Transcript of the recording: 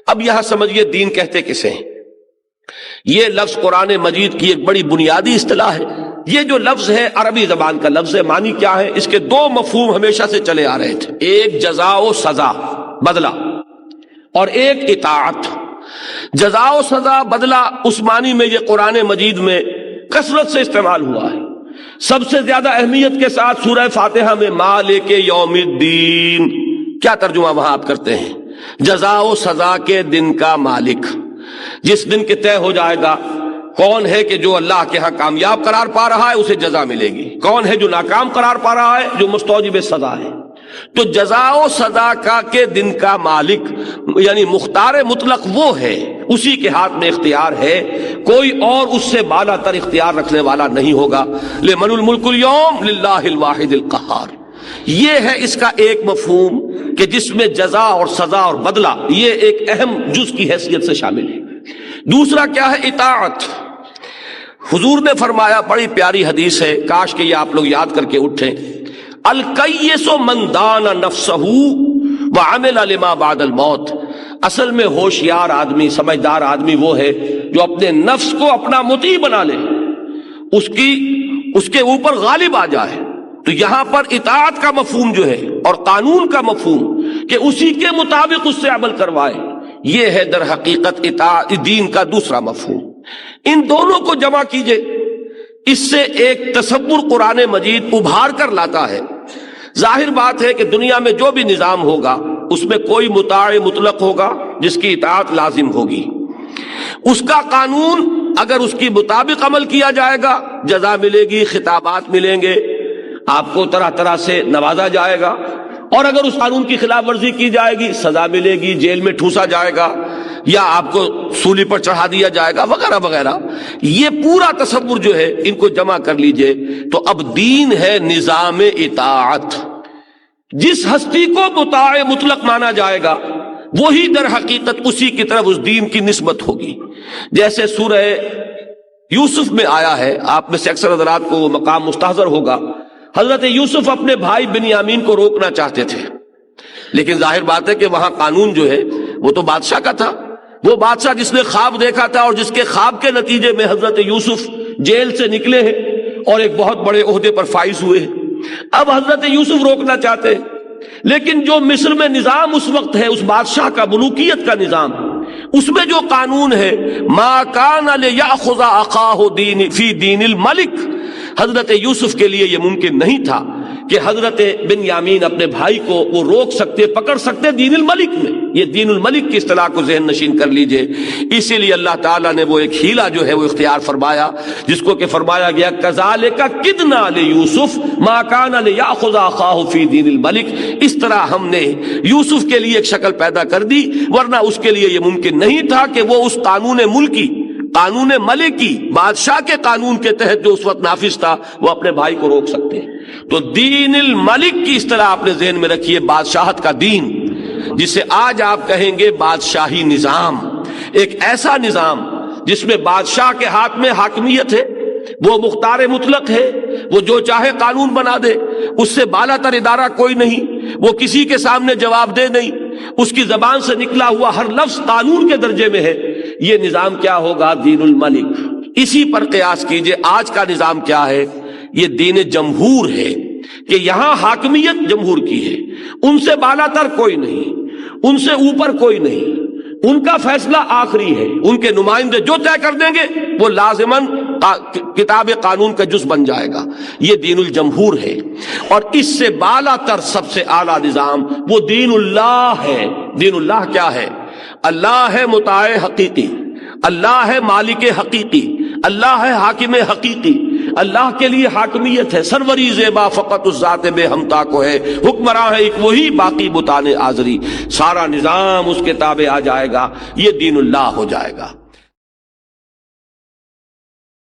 اب یہاں سمجھیے دین کہتے کسے ہیں؟ یہ لفظ قرآن مجید کی ایک بڑی بنیادی اصطلاح ہے۔ یہ جو لفظ ہے عربی زبان کا لفظ ہے، معنی کیا ہے؟ اس کے دو مفہوم ہمیشہ سے چلے آ رہے تھے، ایک جزا و سزا، بدلہ، اور ایک اطاعت۔ جزا و سزا، بدلہ، اس معنی میں یہ قرآن مجید میں کثرت سے استعمال ہوا ہے۔ سب سے زیادہ اہمیت کے ساتھ سورہ فاتحہ میں مالک یوم الدین، کیا ترجمہ وہاں آپ کرتے ہیں؟ جزا و سزا کے دن کا مالک، جس دن کے طے ہو جائے گا کون ہے کہ جو اللہ کے ہاں کامیاب قرار پا رہا ہے اسے جزا ملے گی، کون ہے جو ناکام قرار پا رہا ہے جو مستوجب سزا ہے۔ تو جزا و سزا کا کے دن کا مالک یعنی مختار مطلق وہ ہے، اسی کے ہاتھ میں اختیار ہے، کوئی اور اس سے بالا تر اختیار رکھنے والا نہیں ہوگا۔ لمن الملک اليوم للہ الواحد القہار، یہ ہے اس کا ایک مفہوم کہ جس میں جزا اور سزا اور بدلہ یہ ایک اہم جز کی حیثیت سے شامل ہے۔ دوسرا کیا ہے؟ اطاعت۔ حضور نے فرمایا، بڑی پیاری حدیث ہے، کاش کہ یہ آپ لوگ یاد کر کے اٹھیں، الکیس من دان نفسہ وعمل لما بعد الموت۔ اصل میں ہوشیار آدمی، سمجھدار آدمی وہ ہے جو اپنے نفس کو اپنا مطیع بنا لے، اس کے اوپر غالب آ جائے۔ تو یہاں پر اطاعت کا مفہوم جو ہے اور قانون کا مفہوم کہ اسی کے مطابق اس سے عمل کروائے، یہ ہے در حقیقت اطاعت دین کا دوسرا مفہوم۔ ان دونوں کو جمع کیجئے، اس سے ایک تصور قرآن مجید ابھار کر لاتا ہے۔ ظاہر بات ہے کہ دنیا میں جو بھی نظام ہوگا اس میں کوئی مطاع مطلق ہوگا جس کی اطاعت لازم ہوگی، اس کا قانون اگر اس کی مطابق عمل کیا جائے گا جزا ملے گی، خطابات ملیں گے، آپ کو طرح طرح سے نوازا جائے گا، اور اگر اس قانون کی خلاف ورزی کی جائے گی سزا ملے گی، جیل میں ٹھوسا جائے گا یا آپ کو سولی پر چڑھا دیا جائے گا وغیرہ وغیرہ۔ یہ پورا تصور جو ہے ان کو جمع کر لیجئے تو اب دین ہے نظام اطاعت۔ جس ہستی کو مطاع مطلق مانا جائے گا وہی در حقیقت اسی کی طرف اس دین کی نسبت ہوگی۔ جیسے سورہ یوسف میں آیا ہے، آپ میں سے اکثر حضرات کو وہ مقام مستحضر ہوگا، حضرت یوسف اپنے بھائی بنیامین کو روکنا چاہتے تھے، لیکن ظاہر بات ہے کہ وہاں قانون جو ہے وہ تو بادشاہ کا تھا، وہ بادشاہ جس نے خواب دیکھا تھا اور جس کے خواب کے نتیجے میں حضرت یوسف جیل سے نکلے ہیں اور ایک بہت بڑے عہدے پر فائز ہوئے ہیں۔ اب حضرت یوسف روکنا چاہتے ہیں، لیکن جو مصر میں نظام اس وقت ہے، اس بادشاہ کا ملوکیت کا نظام، اس میں جو قانون ہے ما کان لیأخذ اخاہ فی دین الملک، حضرت یوسف کے لیے یہ ممکن نہیں تھا کہ حضرت بنیامین اپنے بھائی کو وہ روک سکتے، پکڑ سکتے دین الملک میں۔ یہ دین الملک کی اصطلاح کو ذہن نشین کر لیجئے۔ اسی لیے اللہ تعالیٰ نے وہ ایک ہیلہ جو ہے وہ اختیار فرمایا، جس کو کہ فرمایا گیا کذالک کدنا لیوسف ما کان لیأخذ اخاہ فی دین الملک، اس طرح ہم نے یوسف کے لیے ایک شکل پیدا کر دی، ورنہ اس کے لیے یہ ممکن نہیں تھا کہ وہ اس قانون ملکی، قانون ملکی، بادشاہ کے قانون کے تحت جو اس وقت نافذ تھا وہ اپنے بھائی کو روک سکتے ہیں۔ تو دین الملک کی اصطلاح اپنے ذہن میں رکھیے، بادشاہت کا دین، جسے آج آپ کہیں گے بادشاہی نظام، ایک ایسا نظام جس میں بادشاہ کے ہاتھ میں حاکمیت ہے، وہ مختار مطلق ہے، وہ جو چاہے قانون بنا دے، اس سے بالا تر ادارہ کوئی نہیں، وہ کسی کے سامنے جواب دہ نہیں، اس کی زبان سے نکلا ہوا ہر لفظ قانون کے درجے میں ہے۔ یہ نظام کیا ہوگا؟ دین الملک۔ اسی پر قیاس کیجئے آج کا نظام کیا ہے؟ یہ دین جمہور ہے، کہ یہاں حاکمیت جمہور کی ہے، ان سے بالا تر کوئی نہیں، ان سے اوپر کوئی نہیں، ان کا فیصلہ آخری ہے، ان کے نمائندے جو طے کر دیں گے وہ لازماً کتاب قانون کا جز بن جائے گا۔ یہ دین الجمہور ہے، اور اس سے بالا تر سب سے اعلیٰ نظام وہ دین اللہ ہے۔ دین اللہ کیا ہے؟ اللہ ہے مطاع حقیقی، اللہ ہے مالک حقیقی، اللہ ہے حاکم حقیقی، اللہ کے لیے حاکمیت ہے، سروری زیبا فقط اس ذات بے ہمتا کو ہے، حکمراں ہے ایک وہی باقی بتانے آزری، سارا نظام اس کے تابع آ جائے گا، یہ دین اللہ ہو جائے گا۔